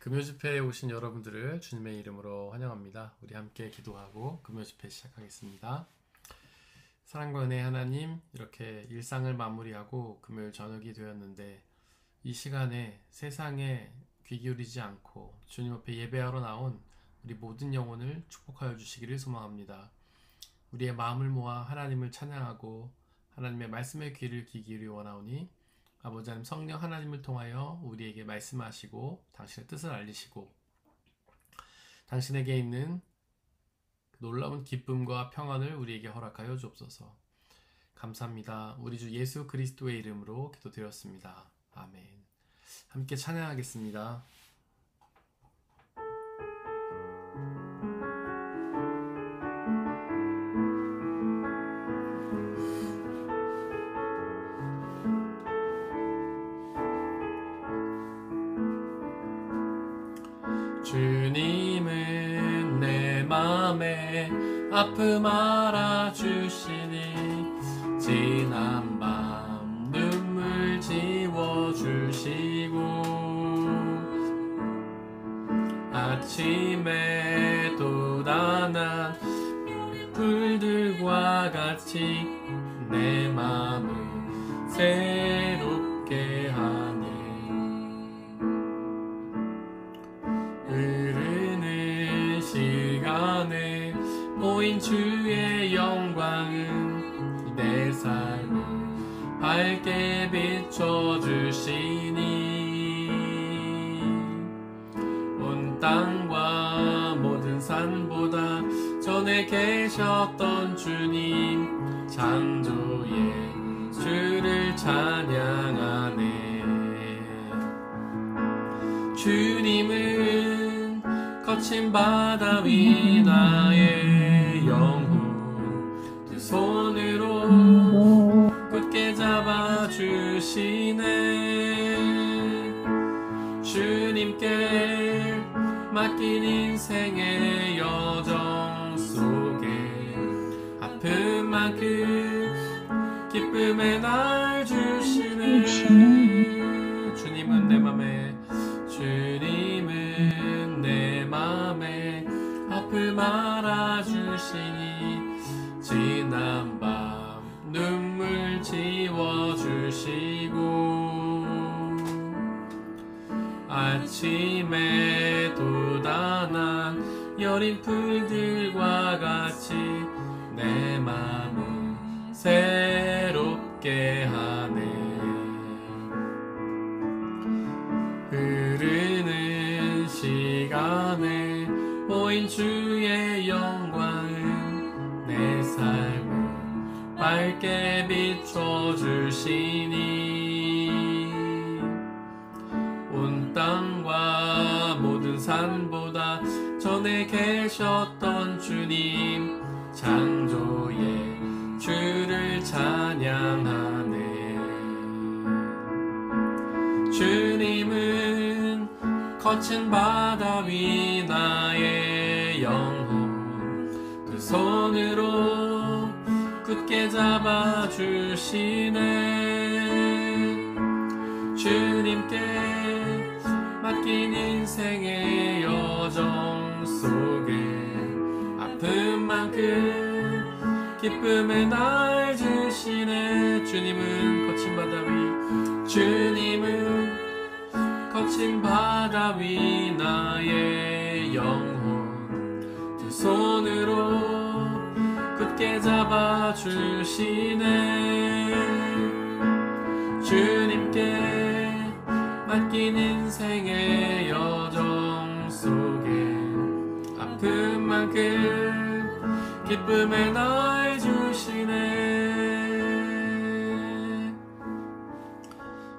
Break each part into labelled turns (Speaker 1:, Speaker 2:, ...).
Speaker 1: 금요 집회에 오신 여러분들을 주님의 이름으로 환영합니다. 우리 함께 기도하고 금요 집회 시작하겠습니다. 사랑과 은혜의 하나님, 이렇게 일상을 마무리하고 금요일 저녁이 되었는데 이 시간에 세상에 귀 기울이지 않고 주님 앞에 예배하러 나온 우리 모든 영혼을 축복하여 주시기를 소망합니다. 우리의 마음을 모아 하나님을 찬양하고 하나님의 말씀에 귀를 기울이기 원하오니 아버지 하나님, 성령 하나님을 통하여 우리에게 말씀하시고 당신의 뜻을 알리시고 당신에게 있는 놀라운 기쁨과 평안을 우리에게 허락하여 주옵소서. 감사합니다. 우리 주 예수 그리스도의 이름으로 기도드렸습니다. 아멘. 함께 찬양하겠습니다. 주님은 내 맘에 아픔 알아주시니 지난 밤 눈물 지워주시고 아침에 돋아난 불들과 같이 내 맘을 새롭게 하네. 흐르는 시간에 보인 주의 영광은 내 삶을 밝게 비춰주시니 온 땅과 모든 산보다 전에 계셨던 주님 창조의 주를 찬양하네. 주님은 거친 바다 위 나의 영혼 두 손으로 굳게 잡아주시네. 주님께 맡긴 인생의 여정 속에 아픈 만큼 기쁨의 날 주시네. 주님은 내 맘에 주님은 내 맘에 아픔 알아주시니 지난 밤 눈물 지워주시고 아침에 돋아난 여린 풀들과 같이 내 맘을 새롭게 하네. 흐르는 시간에 보인 주의 영광은 내 삶을 밝게 비춰주시니 온 땅과 모든 산보다 전에 계셨던 주님 창조의 주를 찬양하네. 주님은 거친 바다 위 나의 영혼 두 손으로 굳게 잡아주시네. 주님께 맡긴 인생의 여정 속에 아픈 만큼 기쁨의 날 주시네. 주님은 거친 바다 위 주님은 거친 바다 위 나의 영혼 두 손으로 굳게 잡아주시네. 주님께 맡긴 인생의 여정 속에 아픈 만큼 기쁨의 날 주시네.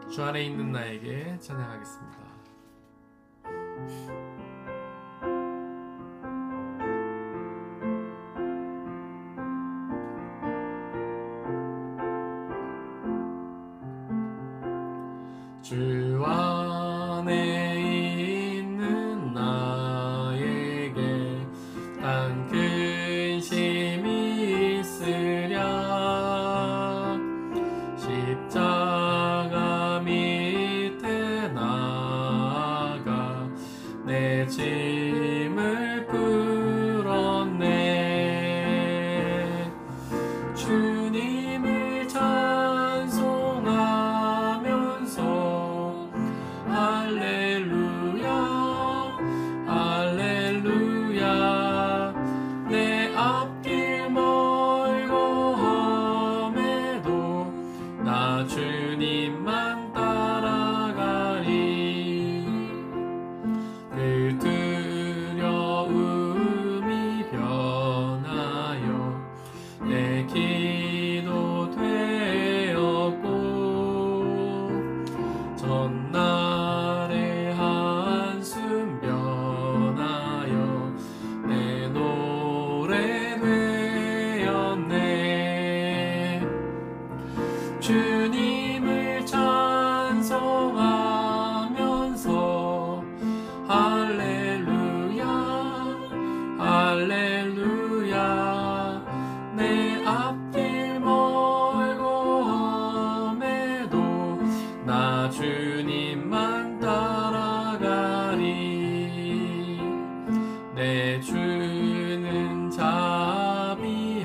Speaker 1: 주 안에 있는 나에게 찬양하겠습니다. 주 안에 있는 나에게 단 근심이 있으랴. 십자가 밑에 나아가 나의 한숨 변하여 내 노래 되었네. 주님을 찬송하면서 할렐루야 할렐루야. 내 앞길 멀고 험해도 나 주님만 따라가리. 내 주는 자비하셔서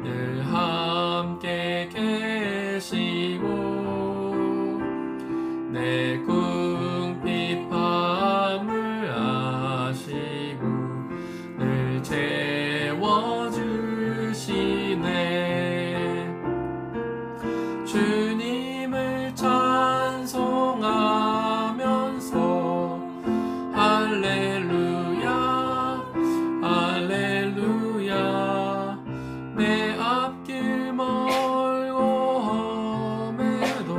Speaker 1: 늘 함께 계시고 내 궁핍함을 아시고 늘 채워주시네. 주님을 찬송하면서 할렐루야 할렐루야. 내 앞길 멀고 험해도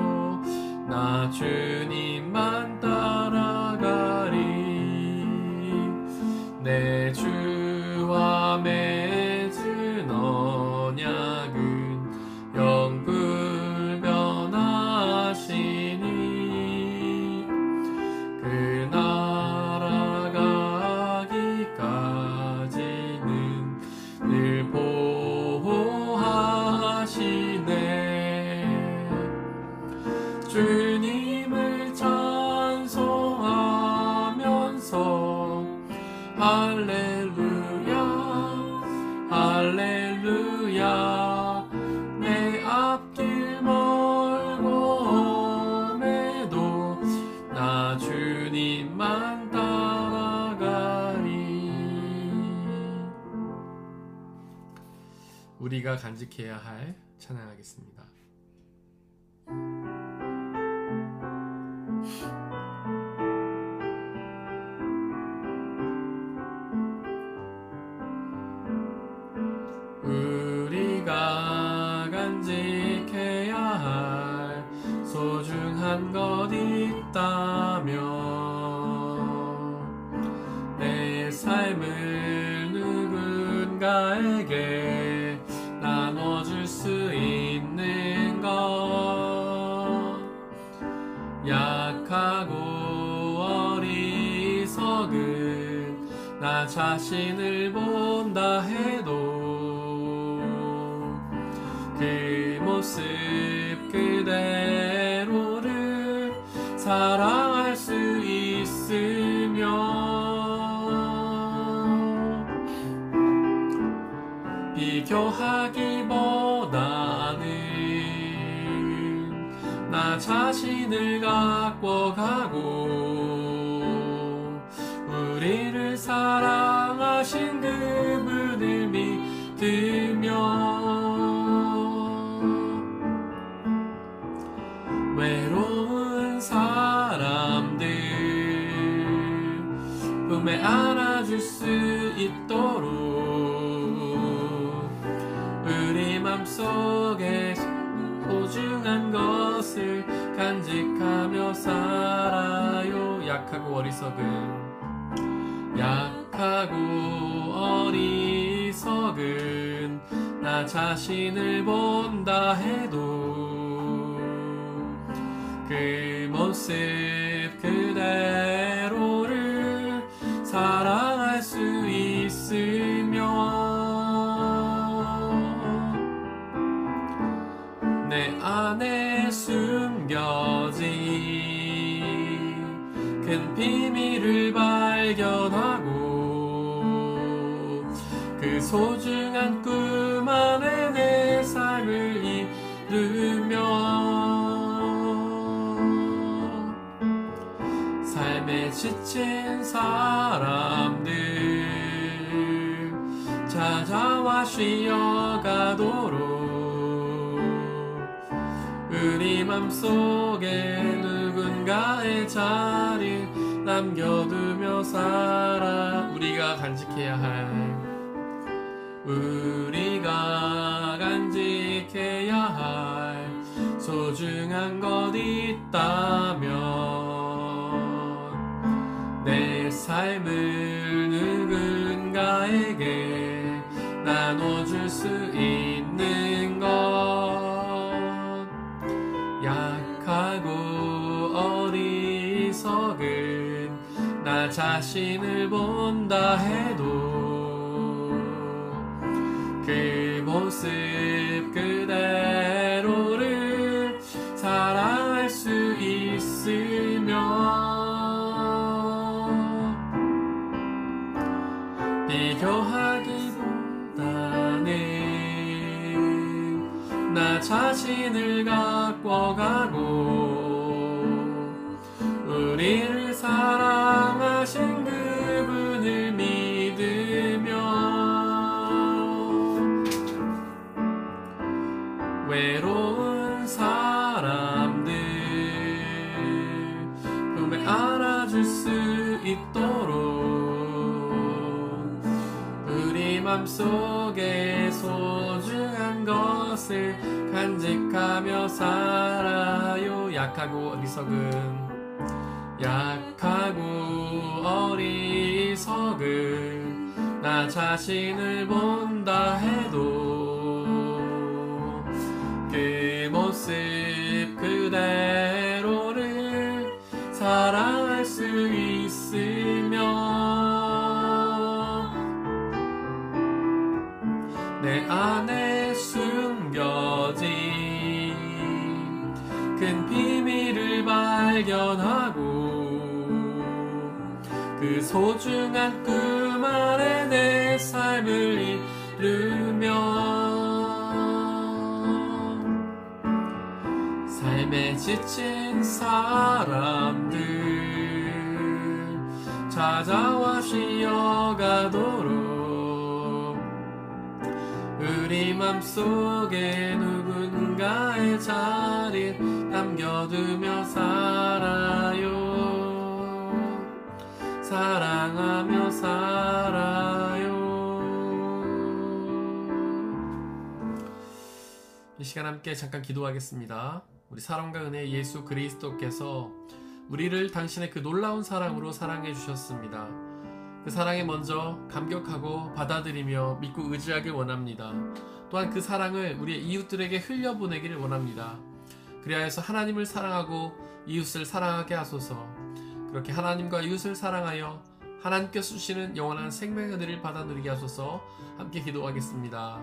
Speaker 1: 나 주님만 따라가리. 내 주와 맺은 언약은 영불 변하시니 그 날아가기까지는 늘 보호하시네. 주님을 찬송하면서 할렐루야 할렐루야. 내 앞길 멀고 험해도 나 주님만 따라가리. 우리가 간직해야 할 찬양하겠습니다. 우리가 간직해야 할 소중한 것 있다면 내 삶을 누군가에게 나눠줄 수 있는 것. 약하고 어리석은 나 자신을 본다 해도 그 모습 그대로를 사랑할 수 있으며 비교하기보다는 나 자신을 가꿔가고 우리를 사랑하신 그분을 믿으며 외로운 사람들 품에 안아줄 수 있도록 우리 맘속에 소중한 것을 간직하며 살아요. 약하고 어리석은 나 자신을 본다 해도 그 모습 그대로를 사랑할 수 있으며 내 안에 숨겨진 큰 비밀을 발견하고 그 소중한 꿈 안에 내 삶을 이루며 삶에 지친 사람들 찾아와 쉬어가도록 우리 맘속에 누군가의 자리 남겨두며 살아. 우리가 간직해야 할 소중한 소중한 것 있다면 내 삶을 누군가에게 나눠줄 수 있는 것. 약하고 어리석은 나 자신을 본다 해도 그 모습 그대로를 사랑할 수 있으며 비교하기보다는 나 자신을 가꿔가고 우리를 사랑하신 그분을 믿으며 외로운 사람들 품에 안아줄 수 있도록 우리 맘속에 소중한 것을 간직하며 살아요. 약하고 어리석은 나 자신을 본다 해도 그 모습 그대로를 사랑할 수 있으며 내 안에 숨겨진 큰 비밀을 발견하고 그 소중한 꿈 안에 내 삶을 이루며 삶에 지친 사람들 찾아와 쉬어가도록 우리 맘속에 누군가의 자리 남겨두며 살아요. 사랑하며 살아요. 이 시간 함께 잠깐 기도하겠습니다. 우리 사랑과 은혜 예수 그리스도께서 우리를 당신의 그 놀라운 사랑으로 사랑해 주셨습니다. 그 사랑에 먼저 감격하고 받아들이며 믿고 의지하길 원합니다. 또한 그 사랑을 우리의 이웃들에게 흘려보내기를 원합니다. 그리하여서 하나님을 사랑하고 이웃을 사랑하게 하소서. 그렇게 하나님과 이웃을 사랑하여 하나님께서 주시는 영원한 생명의 은혜를 받아 누리게 하소서. 함께 기도하겠습니다.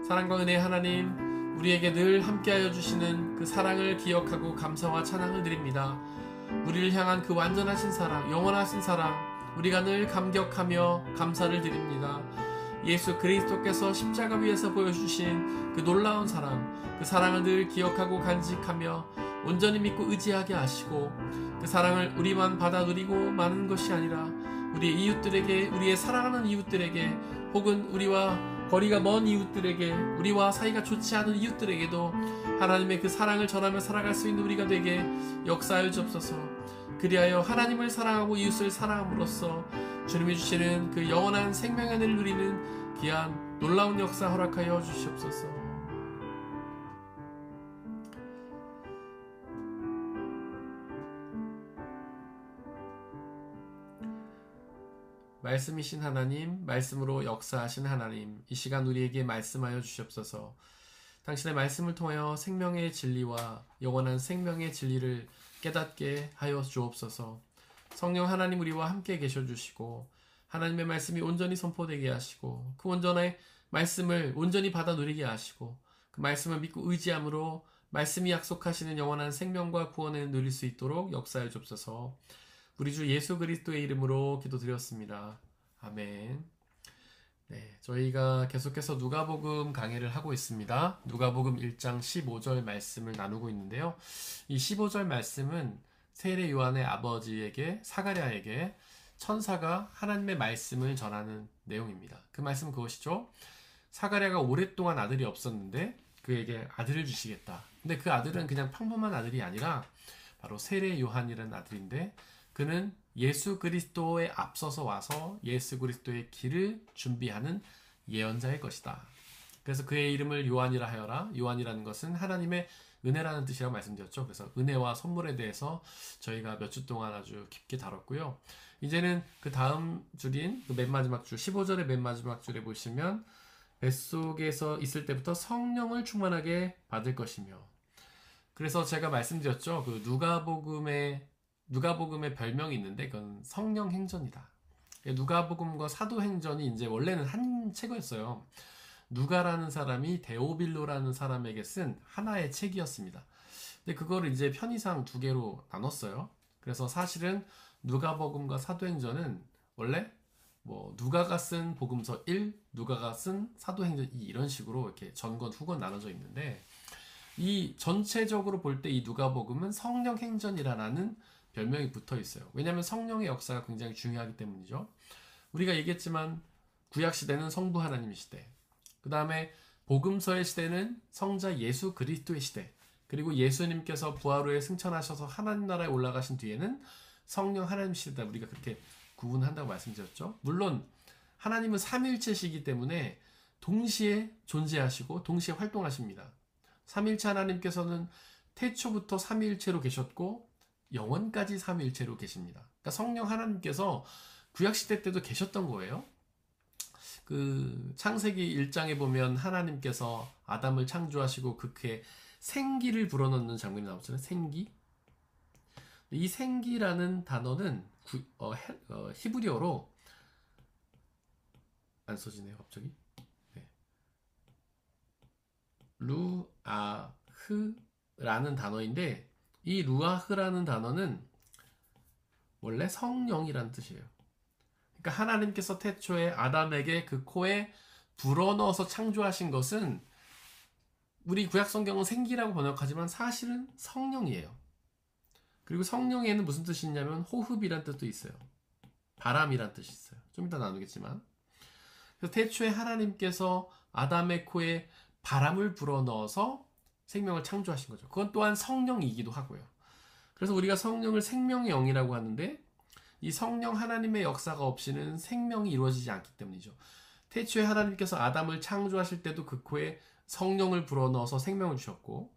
Speaker 1: 사랑과 은혜의 하나님, 우리에게 늘 함께하여 주시는 그 사랑을 기억하고 감사와 찬양을 드립니다. 우리를 향한 그 완전하신 사랑, 영원하신 사랑, 우리가 늘 감격하며 감사를 드립니다. 예수 그리스도께서 십자가 위에서 보여주신 그 놀라운 사랑, 그 사랑을 늘 기억하고 간직하며 온전히 믿고 의지하게 하시고 그 사랑을 우리만 받아 누리고 마는 것이 아니라 우리의 이웃들에게, 우리의 사랑하는 이웃들에게, 혹은 우리와 거리가 먼 이웃들에게, 우리와 사이가 좋지 않은 이웃들에게도 하나님의 그 사랑을 전하며 살아갈 수 있는 우리가 되게 역사하여 주옵소서. 그리하여 하나님을 사랑하고 이웃을 사랑함으로써 주님이 주시는 그 영원한 생명의 은혜를 누리는 귀한 놀라운 역사 허락하여 주시옵소서. 말씀이신 하나님, 말씀으로 역사하신 하나님, 이 시간 우리에게 말씀하여 주시옵소서. 당신의 말씀을 통하여 생명의 진리와 영원한 생명의 진리를 깨닫게 하여 주옵소서. 성령 하나님, 우리와 함께 계셔 주시고 하나님의 말씀이 온전히 선포되게 하시고 그 온전한 말씀을 온전히 받아 누리게 하시고 그 말씀을 믿고 의지함으로 말씀이 약속하시는 영원한 생명과 구원을 누릴 수 있도록 역사해 주옵소서. 우리 주 예수 그리스도의 이름으로 기도드렸습니다. 아멘. 네, 저희가 계속해서 누가복음 강해를 하고 있습니다. 누가복음 1장 15절 말씀을 나누고 있는데요. 이 15절 말씀은 세례 요한의 아버지에게, 사가랴에게 천사가 하나님의 말씀을 전하는 내용입니다. 그 말씀은 그것이죠. 사가랴가 오랫동안 아들이 없었는데 그에게 아들을 주시겠다. 근데 그 아들은 그냥 평범한 아들이 아니라 바로 세례 요한이라는 아들인데 그는 예수 그리스도에 앞서서 와서 예수 그리스도의 길을 준비하는 예언자일 것이다. 그래서 그의 이름을 요한이라 하여라. 요한이라는 것은 하나님의 은혜라는 뜻이라고 말씀드렸죠. 그래서 은혜와 선물에 대해서 저희가 몇 주 동안 아주 깊게 다뤘고요. 이제는 그 다음 줄인 그 맨 마지막 줄 15절의 맨 마지막 줄에 보시면 뱃속에서 있을 때부터 성령을 충만하게 받을 것이며, 그래서 제가 말씀드렸죠. 그 누가복음의 별명이 있는데 그건 성령 행전이다. 누가복음과 사도행전이 이제 원래는 한 책이었어요. 누가라는 사람이 데오빌로라는 사람에게 쓴 하나의 책이었습니다. 근데 그거를 이제 편의상 두 개로 나눴어요. 그래서 사실은 누가복음과 사도행전은 원래 뭐 누가가 쓴 복음서 1, 누가가 쓴 사도행전 2 이런 식으로 이렇게 전권 후권 나눠져 있는데, 이 전체적으로 볼 때 이 누가복음은 성령 행전이라는 별명이 붙어 있어요. 왜냐하면 성령의 역사가 굉장히 중요하기 때문이죠. 우리가 얘기했지만 구약 시대는 성부 하나님의 시대, 그 다음에 복음서의 시대는 성자 예수 그리스도의 시대, 그리고 예수님께서 부활 후에 승천하셔서 하나님 나라에 올라가신 뒤에는 성령 하나님 시대다. 우리가 그렇게 구분한다고 말씀드렸죠. 물론 하나님은 삼일체시기 때문에 동시에 존재하시고 동시에 활동하십니다. 삼일체 하나님께서는 태초부터 삼일체로 계셨고 영원까지 삼일체로 계십니다. 그러니까 성령 하나님께서 구약시대 때도 계셨던 거예요. 그 창세기 1장에 보면 하나님께서 아담을 창조하시고 그에 생기를 불어넣는 장면이 나오잖아요. 생기. 이 생기라는 단어는 히브리어로 안 써지네요 갑자기. 네. 루아흐라는 단어인데, 이 루아흐라는 단어는 원래 성령이라는 뜻이에요. 그러니까 하나님께서 태초에 아담에게 그 코에 불어넣어서 창조하신 것은 우리 구약성경은 생기라고 번역하지만 사실은 성령이에요. 그리고 성령에는 무슨 뜻이 있냐면 호흡이란 뜻도 있어요. 바람이란 뜻이 있어요. 좀 이따 나누겠지만. 그래서 태초에 하나님께서 아담의 코에 바람을 불어넣어서 생명을 창조하신 거죠. 그건 또한 성령이기도 하고요. 그래서 우리가 성령을 생명의 영이라고 하는데, 이 성령 하나님의 역사가 없이는 생명이 이루어지지 않기 때문이죠. 태초에 하나님께서 아담을 창조하실 때도 그 코에 성령을 불어넣어서 생명을 주셨고,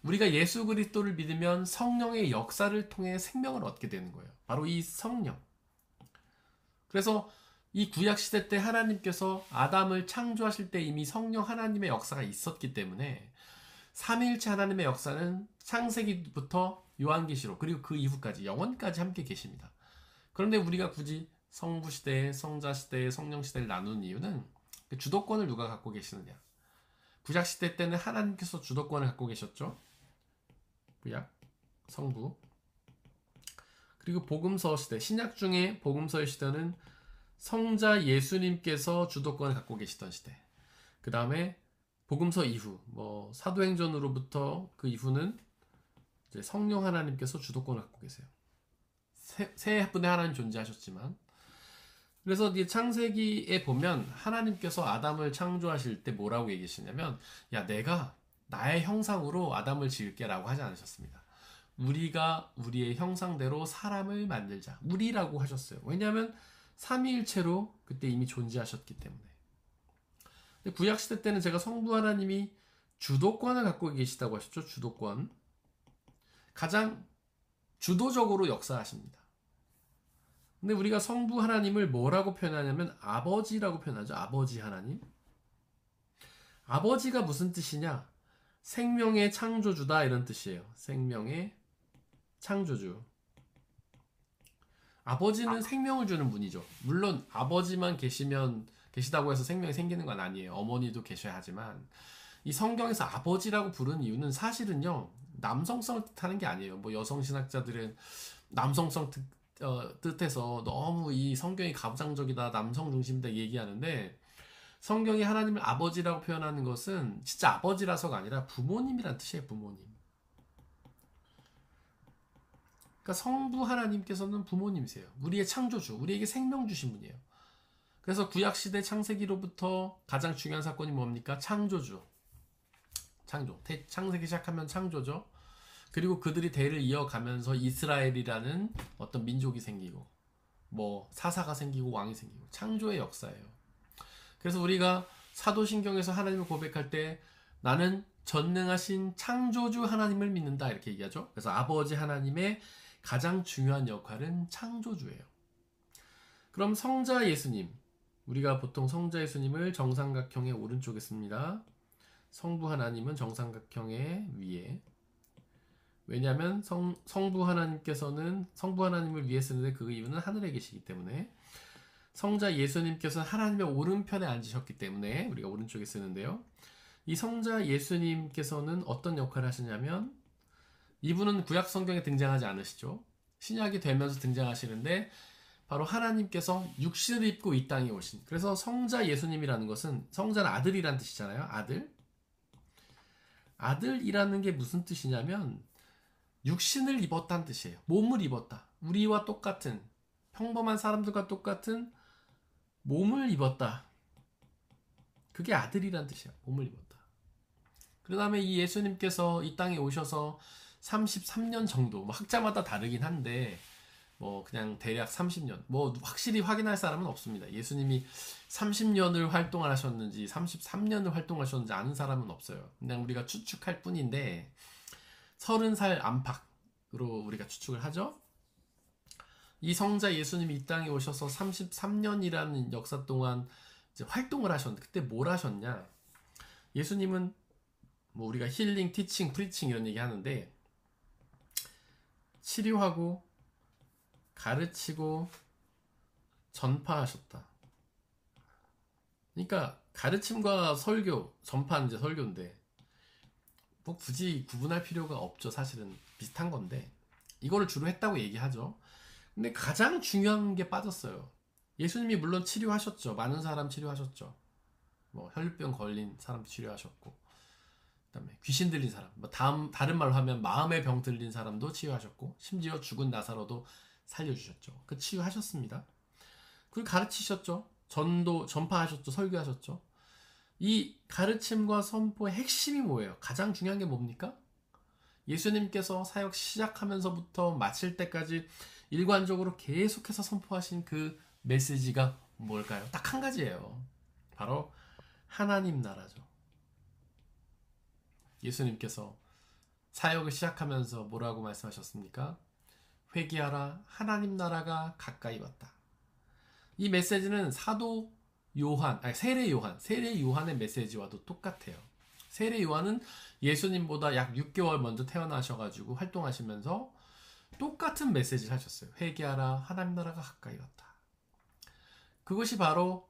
Speaker 1: 우리가 예수 그리스도를 믿으면 성령의 역사를 통해 생명을 얻게 되는 거예요. 바로 이 성령. 그래서 이 구약시대 때 하나님께서 아담을 창조하실 때 이미 성령 하나님의 역사가 있었기 때문에 삼위일체 하나님의 역사는 창세기부터 요한계시록 그리고 그 이후까지 영원까지 함께 계십니다. 그런데 우리가 굳이 성부시대, 성자시대, 성령시대를 나누는 이유는 주도권을 누가 갖고 계시느냐. 구약시대 때는 하나님께서 주도권을 갖고 계셨죠. 구약, 성부. 그리고 복음서 시대, 신약 중에 복음서의 시대는 성자 예수님께서 주도권을 갖고 계시던 시대. 그 다음에 복음서 이후, 사도행전으로부터 그 이후는 이제 성령 하나님께서 주도권을 갖고 계세요. 세 분의 하나님 존재하셨지만, 그래서 이 창세기에 보면 하나님께서 아담을 창조하실 때 뭐라고 얘기하시냐면, 야, 내가 나의 형상으로 아담을 지을게 라고 하지 않으셨습니다. 우리가 우리의 형상대로 사람을 만들자. 우리라고 하셨어요. 왜냐하면 삼위일체로 그때 이미 존재하셨기 때문에. 근데 구약시대 때는 제가 성부 하나님이 주도권을 갖고 계시다고 하셨죠. 주도권. 가장 주도적으로 역사하십니다. 근데 우리가 성부 하나님을 뭐라고 표현하냐면 아버지라고 표현하죠. 아버지 하나님. 아버지가 무슨 뜻이냐? 생명의 창조주다 이런 뜻이에요. 생명의 창조주. 아버지는 생명을 주는 분이죠. 물론 아버지만 계시다고 해서 생명이 생기는 건 아니에요. 어머니도 계셔야 하지만, 이 성경에서 아버지라고 부르는 이유는 사실은요, 남성성을 뜻하는 게 아니에요. 여성 신학자들은 남성성 뜻해서 너무 이 성경이 가부장적이다, 남성 중심이다 얘기하는데, 성경이 하나님을 아버지라고 표현하는 것은 진짜 아버지라서가 아니라 부모님이란 뜻이에요. 부모님. 그러니까 성부 하나님께서는 부모님이세요. 우리의 창조주, 우리에게 생명 주신 분이에요. 그래서 구약시대 창세기로부터 가장 중요한 사건이 뭡니까? 창조주. 창세기 시작하면 창조죠. 그리고 그들이 대를 이어가면서 이스라엘이라는 어떤 민족이 생기고, 사사가 생기고 왕이 생기고, 창조의 역사예요. 그래서 우리가 사도신경에서 하나님을 고백할 때 나는 전능하신 창조주 하나님을 믿는다 이렇게 얘기하죠. 그래서 아버지 하나님의 가장 중요한 역할은 창조주예요. 그럼 성자 예수님, 우리가 보통 성자 예수님을 정삼각형의 오른쪽에 씁니다. 성부 하나님은 정삼각형의 위에. 왜냐하면 성부 하나님께서는 성부 하나님을 위에 쓰는데 그 이유는 하늘에 계시기 때문에, 성자 예수님께서는 하나님의 오른편에 앉으셨기 때문에 우리가 오른쪽에 쓰는데요. 이 성자 예수님께서는 어떤 역할을 하시냐면, 이분은 구약 성경에 등장하지 않으시죠. 신약이 되면서 등장하시는데 바로 하나님께서 육신을 입고 이 땅에 오신, 그래서 성자 예수님이라는 것은, 성자는 아들이란 뜻이잖아요. 아들. 아들이라는 게 무슨 뜻이냐면 육신을 입었다는 뜻이에요. 몸을 입었다. 우리와 똑같은, 평범한 사람들과 똑같은 몸을 입었다. 그게 아들이란 뜻이에요. 몸을 입었다. 그 다음에 이 예수님께서 이 땅에 오셔서 33년 정도, 뭐 학자마다 다르긴 한데 뭐 그냥 대략 30년, 뭐 확실히 확인할 사람은 없습니다. 예수님이 30년을 활동을 하셨는지 33년을 활동하셨는지 아는 사람은 없어요. 그냥 우리가 추측할 뿐인데 30살 안팎으로 우리가 추측을 하죠. 이 성자 예수님이 이 땅에 오셔서 33년이라는 역사 동안 이제 활동을 하셨는데, 그때 뭘 하셨냐? 예수님은 뭐 우리가 힐링, 티칭, 프리칭 이런 얘기 하는데, 치료하고 가르치고 전파하셨다. 그러니까 가르침과 설교, 전파는 이제 설교인데 뭐 굳이 구분할 필요가 없죠. 사실은 비슷한 건데 이거를 주로 했다고 얘기하죠. 근데 가장 중요한 게 빠졌어요. 예수님이 물론 치료하셨죠. 많은 사람 치료하셨죠. 뭐 혈류병 걸린 사람 치료하셨고, 그다음에 귀신 들린 사람, 뭐 다른 말로 하면 마음의 병 들린 사람도 치유하셨고, 심지어 죽은 나사로도 살려주셨죠. 그 치유하셨습니다. 그리고 가르치셨죠. 전파하셨죠. 설교하셨죠. 이 가르침과 선포의 핵심이 뭐예요? 가장 중요한 게 뭡니까? 예수님께서 사역 시작하면서부터 마칠 때까지 일관적으로 계속해서 선포하신 그 메시지가 뭘까요? 딱 한 가지예요. 바로 하나님 나라죠. 예수님께서 사역을 시작하면서 뭐라고 말씀하셨습니까? 회개하라, 하나님 나라가 가까이 왔다. 이 메시지는 세례 요한의 메시지와도 똑같아요. 세례 요한은 예수님보다 약 6개월 먼저 태어나셔가지고 활동하시면서 똑같은 메시지를 하셨어요. 회개하라, 하나님 나라가 가까이 왔다. 그것이 바로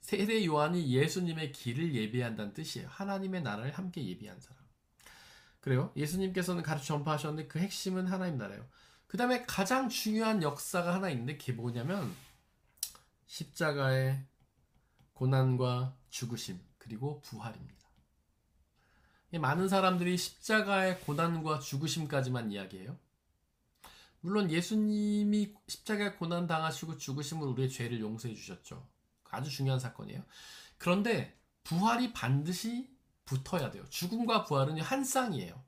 Speaker 1: 세례 요한이 예수님의 길을 예비한다는 뜻이에요. 하나님의 나라를 함께 예비한 사람. 그래요. 예수님께서는 가르쳐 전파하셨는데 그 핵심은 하나님 나라예요. 그 다음에 가장 중요한 역사가 하나 있는데 그게 뭐냐면 십자가의 고난과 죽으심 그리고 부활입니다. 많은 사람들이 십자가의 고난과 죽으심까지만 이야기해요. 물론 예수님이 십자가의 고난 당하시고 죽으심으로 우리의 죄를 용서해 주셨죠. 아주 중요한 사건이에요. 그런데 부활이 반드시 붙어야 돼요. 죽음과 부활은 한 쌍이에요.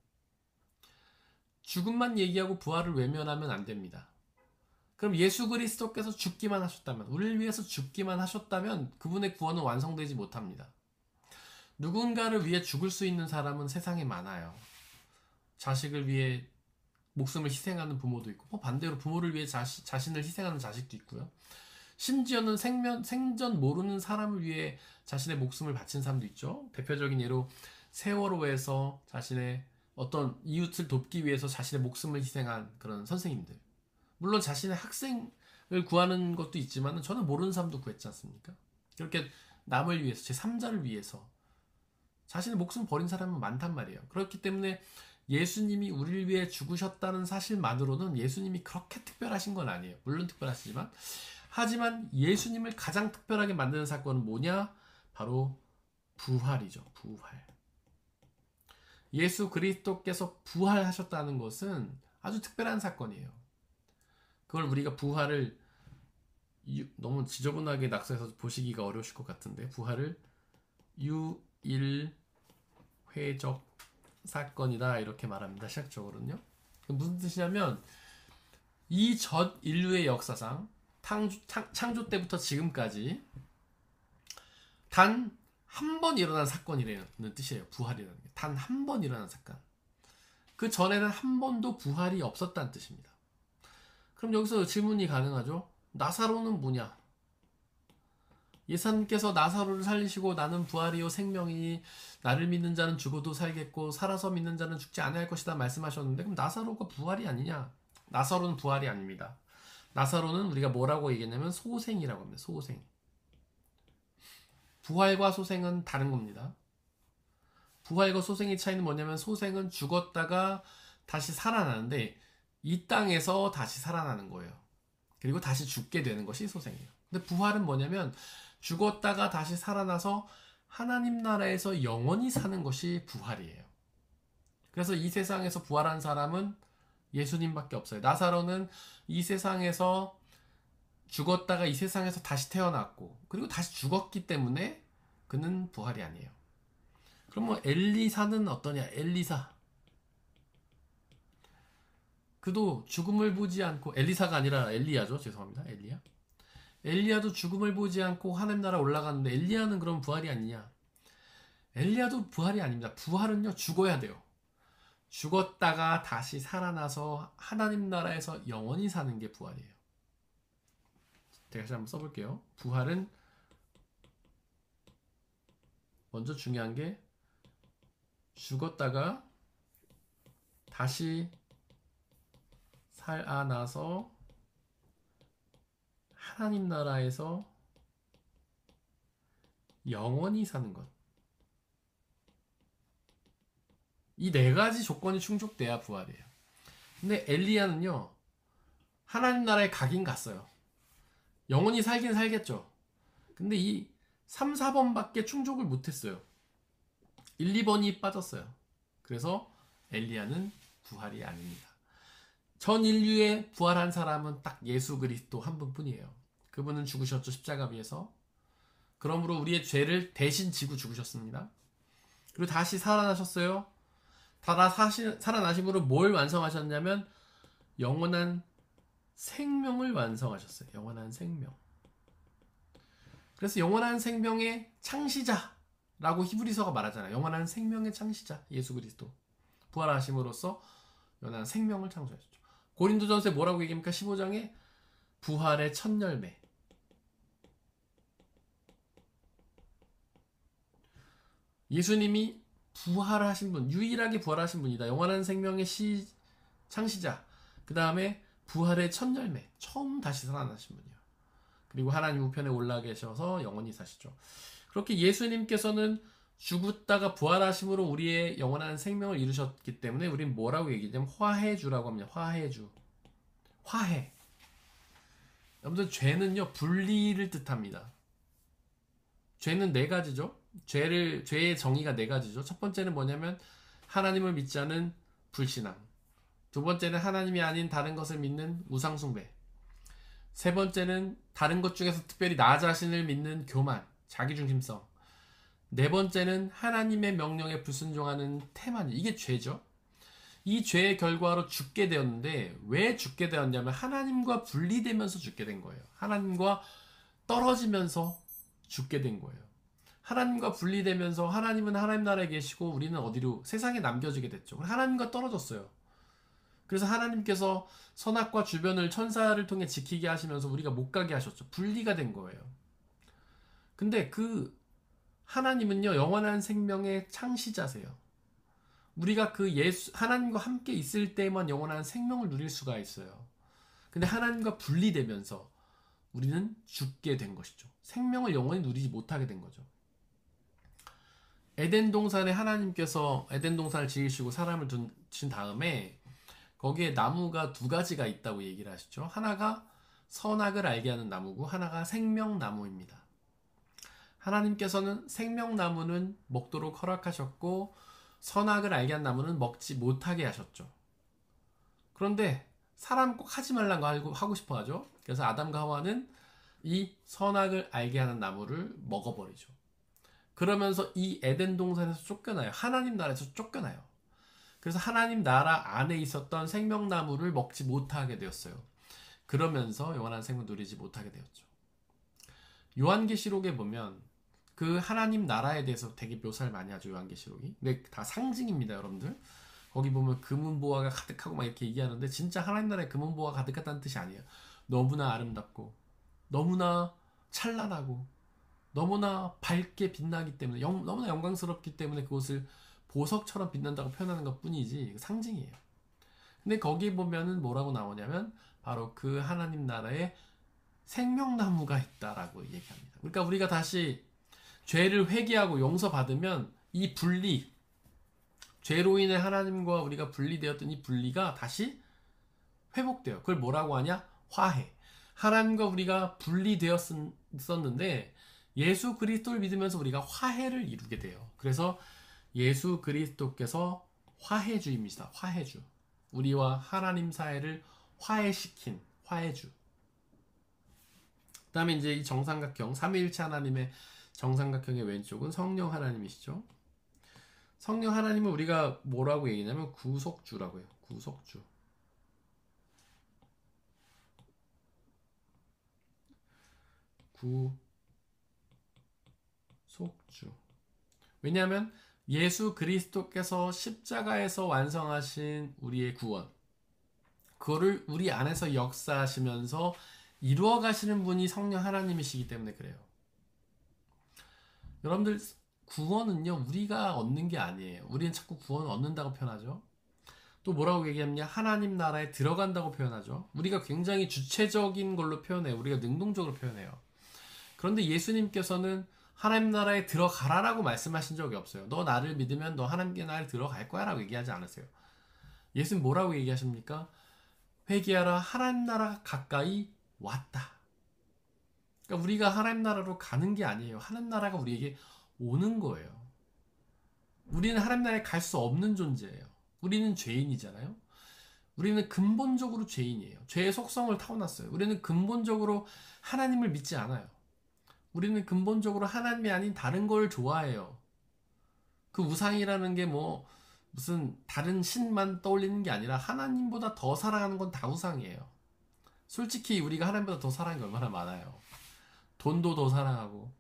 Speaker 1: 죽음만 얘기하고 부활을 외면하면 안 됩니다. 그럼 예수 그리스도께서 죽기만 하셨다면, 우리를 위해서 죽기만 하셨다면 그분의 구원은 완성되지 못합니다. 누군가를 위해 죽을 수 있는 사람은 세상에 많아요. 자식을 위해 목숨을 희생하는 부모도 있고, 반대로 부모를 위해 자신을 희생하는 자식도 있고요. 심지어는 생전 모르는 사람을 위해 자신의 목숨을 바친 사람도 있죠. 대표적인 예로 세월호에서 자신의 어떤 이웃을 돕기 위해서 자신의 목숨을 희생한 그런 선생님들. 물론 자신의 학생을 구하는 것도 있지만 저는 모르는 사람도 구했지 않습니까? 그렇게 남을 위해서, 제3자를 위해서 자신의 목숨 버린 사람은 많단 말이에요. 그렇기 때문에 예수님이 우리를 위해 죽으셨다는 사실만으로는 예수님이 그렇게 특별하신 건 아니에요. 물론 특별하시지만, 하지만 예수님을 가장 특별하게 만드는 사건은 뭐냐? 바로 부활이죠. 부활. 예수 그리스도께서 부활하셨다는 것은 아주 특별한 사건이에요. 그걸 우리가 부활을 너무 지저분하게 낙서해서 보시기가 어려우실 것 같은데, 부활을 유일회적 사건이다 이렇게 말합니다. 시작적으로는요. 무슨 뜻이냐면 이 전 인류의 역사상 창조 때부터 지금까지 단 한 번 일어난 사건이라는 뜻이에요. 부활이라는 게. 단 한 번 일어난 사건. 그 전에는 한 번도 부활이 없었다는 뜻입니다. 그럼 여기서 질문이 가능하죠? 나사로는 뭐냐? 예수님께서 나사로를 살리시고 나는 부활이요 생명이니 나를 믿는 자는 죽어도 살겠고 살아서 믿는 자는 죽지 않을 것이다 말씀하셨는데, 그럼 나사로가 부활이 아니냐? 나사로는 부활이 아닙니다. 나사로는 우리가 뭐라고 얘기했냐면 소생이라고 합니다. 소생. 부활과 소생은 다른 겁니다. 부활과 소생의 차이는 뭐냐면, 소생은 죽었다가 다시 살아나는데 이 땅에서 다시 살아나는 거예요. 그리고 다시 죽게 되는 것이 소생이에요. 근데 부활은 뭐냐면, 죽었다가 다시 살아나서 하나님 나라에서 영원히 사는 것이 부활이에요. 그래서 이 세상에서 부활한 사람은 예수님밖에 없어요. 나사로는 이 세상에서 죽었다가 이 세상에서 다시 태어났고, 그리고 다시 죽었기 때문에 그는 부활이 아니에요. 그럼 뭐 엘리사는 어떠냐? 엘리사, 그도 죽음을 보지 않고, 엘리사가 아니라 엘리야죠. 죄송합니다. 엘리야. 엘리야도 죽음을 보지 않고 하나님 나라 올라갔는데, 엘리야는 그럼 부활이 아니냐? 엘리야도 부활이 아닙니다. 부활은요, 죽어야 돼요. 죽었다가 다시 살아나서 하나님 나라에서 영원히 사는 게 부활이에요. 제가 다시 한번 써볼게요. 부활은 먼저 중요한 게, 죽었다가 다시 살아나서 하나님 나라에서 영원히 사는 것. 이 네 가지 조건이 충족돼야 부활이에요. 근데 엘리야는요, 하나님 나라에 가긴 갔어요. 영원히 살긴 살겠죠. 근데 이 3, 4번밖에 충족을 못했어요. 1, 2번이 빠졌어요. 그래서 엘리야는 부활이 아닙니다. 전 인류에 부활한 사람은 딱 예수 그리스도 한 분뿐이에요. 그분은 죽으셨죠. 십자가 위에서. 그러므로 우리의 죄를 대신 지고 죽으셨습니다. 그리고 다시 살아나셨어요. 살아나심으로 뭘 완성하셨냐면 영원한 생명을 완성하셨어요. 영원한 생명. 그래서 영원한 생명의 창시자라고 히브리서가 말하잖아요. 영원한 생명의 창시자 예수 그리스도. 부활하심으로써 영원한 생명을 창조하셨죠. 고린도전서에 뭐라고 얘기합니까? 15장에 부활의 첫 열매. 예수님이 부활하신 분, 유일하게 부활하신 분이다. 영원한 생명의 창시자. 그 다음에 부활의 첫 열매. 처음 다시 살아나신 분이에요. 그리고 하나님 우편에 올라 계셔서 영원히 사시죠. 그렇게 예수님께서는 죽었다가 부활하심으로 우리의 영원한 생명을 이루셨기 때문에 우리는 뭐라고 얘기하냐면 화해주라고 합니다. 화해주. 화해. 여러분들, 죄는요, 분리를 뜻합니다. 죄는 네 가지죠. 죄의 정의가 네 가지죠. 첫 번째는 뭐냐면 하나님을 믿지 않은 불신앙. 두 번째는 하나님이 아닌 다른 것을 믿는 우상숭배. 세 번째는 다른 것 중에서 특별히 나 자신을 믿는 교만, 자기중심성. 네 번째는 하나님의 명령에 불순종하는 태만. 이게 죄죠. 이 죄의 결과로 죽게 되었는데, 왜 죽게 되었냐면 하나님과 분리되면서 죽게 된 거예요. 하나님과 떨어지면서 죽게 된 거예요. 하나님과 분리되면서 하나님은 하나님 나라에 계시고 우리는 어디로? 세상에 남겨지게 됐죠. 하나님과 떨어졌어요. 그래서 하나님께서 선악과 주변을 천사를 통해 지키게 하시면서 우리가 못 가게 하셨죠. 분리가 된 거예요. 근데 그 하나님은요, 영원한 생명의 창시자세요. 우리가 그 하나님과 함께 있을 때만 영원한 생명을 누릴 수가 있어요. 근데 하나님과 분리되면서 우리는 죽게 된 것이죠. 생명을 영원히 누리지 못하게 된 거죠. 에덴 동산에 하나님께서 에덴 동산을 지으시고 사람을 두신 다음에 거기에 나무가 두 가지가 있다고 얘기를 하시죠. 하나가 선악을 알게 하는 나무고 하나가 생명나무입니다. 하나님께서는 생명나무는 먹도록 허락하셨고 선악을 알게 한 나무는 먹지 못하게 하셨죠. 그런데 사람 꼭 하지 말란 거 하고 싶어 하죠. 그래서 아담과 하와는 이 선악을 알게 하는 나무를 먹어버리죠. 그러면서 이 에덴 동산에서 쫓겨나요. 하나님 나라에서 쫓겨나요. 그래서 하나님 나라 안에 있었던 생명나무를 먹지 못하게 되었어요. 그러면서 영원한 생명 누리지 못하게 되었죠. 요한계시록에 보면 그 하나님 나라에 대해서 되게 묘사를 많이 하죠, 요한계시록이. 근데 다 상징입니다, 여러분들. 거기 보면 금은보화가 가득하고 막 이렇게 얘기하는데 진짜 하나님 나라에 금은보화가 가득하다는 뜻이 아니에요. 너무나 아름답고 너무나 찬란하고 너무나 밝게 빛나기 때문에 너무나 영광스럽기 때문에 그것을 보석처럼 빛난다고 표현하는 것 뿐이지 상징이에요. 근데 거기 보면은 뭐라고 나오냐면 바로 그 하나님 나라에 생명나무가 있다라고 얘기합니다. 그러니까 우리가 다시 죄를 회개하고 용서받으면 이 분리, 죄로 인해 하나님과 우리가 분리되었던 이 분리가 다시 회복돼요. 그걸 뭐라고 하냐? 화해. 하나님과 우리가 분리되었었는데 예수 그리스도를 믿으면서 우리가 화해를 이루게 돼요. 그래서 예수 그리스도께서 화해주입니다. 화해주. 우리와 하나님 사이를 화해시킨 화해주. 그 다음에 이제 이 정삼각형, 삼위일체 하나님의 정삼각형의 왼쪽은 성령 하나님이시죠. 성령 하나님은 우리가 뭐라고 얘기냐면 구속주라고 해요. 구속주. 구속주. 왜냐하면 예수 그리스도께서 십자가에서 완성하신 우리의 구원, 그거를 우리 안에서 역사하시면서 이루어 가시는 분이 성령 하나님이시기 때문에 그래요. 여러분들, 구원은요 우리가 얻는 게 아니에요. 우리는 자꾸 구원을 얻는다고 표현하죠. 또 뭐라고 얘기하냐? 하나님 나라에 들어간다고 표현하죠. 우리가 굉장히 주체적인 걸로 표현해요. 우리가 능동적으로 표현해요. 그런데 예수님께서는 하나님 나라에 들어가라라고 말씀하신 적이 없어요. 너 나를 믿으면 너 하나님께 나라에 들어갈 거야 라고 얘기하지 않으세요. 예수님 뭐라고 얘기하십니까? 회개하라, 하나님 나라가 가까이 왔다. 그러니까 우리가 하나님 나라로 가는 게 아니에요. 하나님 나라가 우리에게 오는 거예요. 우리는 하나님 나라에 갈 수 없는 존재예요. 우리는 죄인이잖아요. 우리는 근본적으로 죄인이에요. 죄의 속성을 타고났어요. 우리는 근본적으로 하나님을 믿지 않아요. 우리는 근본적으로 하나님이 아닌 다른 걸 좋아해요. 그 우상이라는 게 뭐 무슨 다른 신만 떠올리는 게 아니라 하나님보다 더 사랑하는 건 다 우상이에요. 솔직히 우리가 하나님보다 더 사랑하는 게 얼마나 많아요. 돈도 더 사랑하고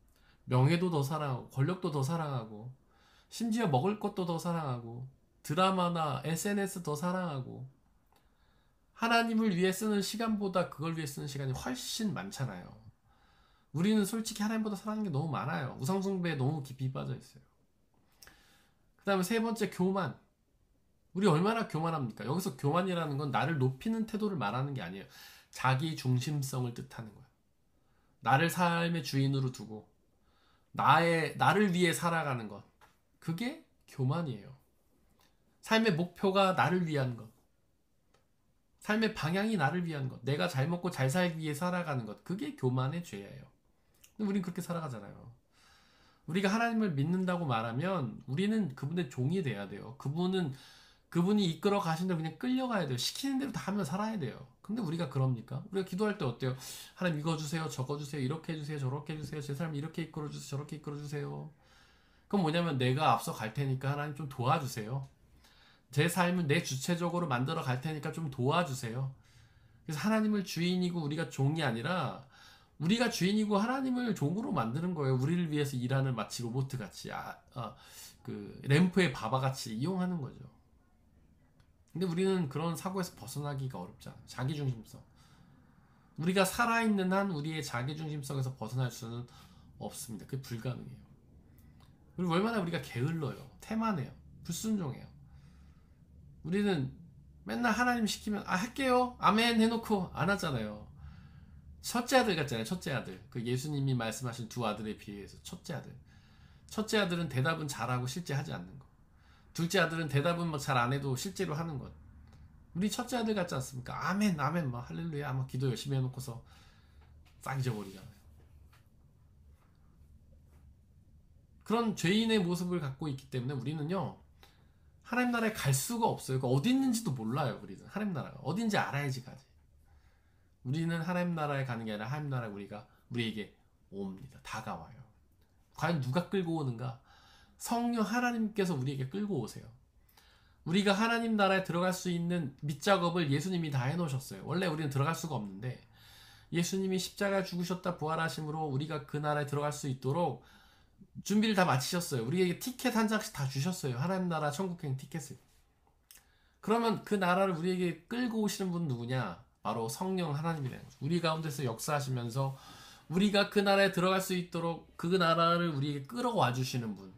Speaker 1: 명예도 더 사랑하고 권력도 더 사랑하고 심지어 먹을 것도 더 사랑하고 드라마나 SNS 더 사랑하고 하나님을 위해 쓰는 시간보다 그걸 위해 쓰는 시간이 훨씬 많잖아요. 우리는 솔직히 하나님보다 사랑하는 게 너무 많아요. 우상숭배에 너무 깊이 빠져 있어요. 그 다음에 세 번째, 교만. 우리 얼마나 교만합니까? 여기서 교만이라는 건 나를 높이는 태도를 말하는 게 아니에요. 자기 중심성을 뜻하는 거예요. 나를 삶의 주인으로 두고 나를 위해 살아가는 것. 그게 교만이에요. 삶의 목표가 나를 위한 것. 삶의 방향이 나를 위한 것. 내가 잘 먹고 잘 살기 위해 살아가는 것. 그게 교만의 죄예요. 근데 우린 그렇게 살아가잖아요. 우리가 하나님을 믿는다고 말하면 우리는 그분의 종이 돼야 돼요. 그분이 이끌어 가신 대로 그냥 끌려가야 돼요. 시키는 대로 다 하면 살아야 돼요. 근데 우리가 그럽니까? 우리가 기도할 때 어때요? 하나님 이거 주세요, 저거 주세요, 이렇게 해주세요, 저렇게 해주세요, 제 삶을 이렇게 이끌어주세요, 저렇게 이끌어주세요. 그럼 뭐냐면 내가 앞서 갈 테니까 하나님 좀 도와주세요. 제 삶을 내 주체적으로 만들어 갈 테니까 좀 도와주세요. 그래서 하나님을 주인이고 우리가 종이 아니라 우리가 주인이고 하나님을 종으로 만드는 거예요. 우리를 위해서 일하는 마치 로봇같이 그 램프의 바바같이 이용하는 거죠. 근데 우리는 그런 사고에서 벗어나기가 어렵잖아요. 자기중심성. 우리가 살아있는 한 우리의 자기중심성에서 벗어날 수는 없습니다. 그게 불가능해요. 그리고 얼마나 우리가 게을러요. 태만해요. 불순종해요. 우리는 맨날 하나님 시키면 할게요 아멘 해놓고 안 하잖아요. 첫째 아들 같잖아요. 첫째 아들. 그 예수님이 말씀하신 두 아들에 비해서 첫째 아들. 첫째 아들은 대답은 잘하고 실제 하지 않는 것. 둘째 아들은 대답은 잘 안 해도 실제로 하는 것. 우리 첫째 아들 같지 않습니까? 아멘 아멘 막 할렐루야 막 기도 열심히 해놓고서 싹 잊어버리잖아요. 그런 죄인의 모습을 갖고 있기 때문에 우리는요 하나님 나라에 갈 수가 없어요. 어디 있는지도 몰라요. 우리는 하나님 나라가 어딘지 알아야지 가지. 우리는 하나님 나라에 가는 게 아니라 하나님 나라에 우리에게 옵니다. 다가와요. 과연 누가 끌고 오는가? 성령 하나님께서 우리에게 끌고 오세요. 우리가 하나님 나라에 들어갈 수 있는 밑작업을 예수님이 다 해놓으셨어요. 원래 우리는 들어갈 수가 없는데 예수님이 십자가에 죽으셨다 부활하심으로 우리가 그 나라에 들어갈 수 있도록 준비를 다 마치셨어요. 우리에게 티켓 한 장씩 다 주셨어요. 하나님 나라 천국행 티켓을. 그러면 그 나라를 우리에게 끌고 오시는 분 누구냐? 바로 성령 하나님이라는 거죠. 우리 가운데서 역사하시면서 우리가 그 나라에 들어갈 수 있도록 그 나라를 우리에게 끌어와 주시는 분.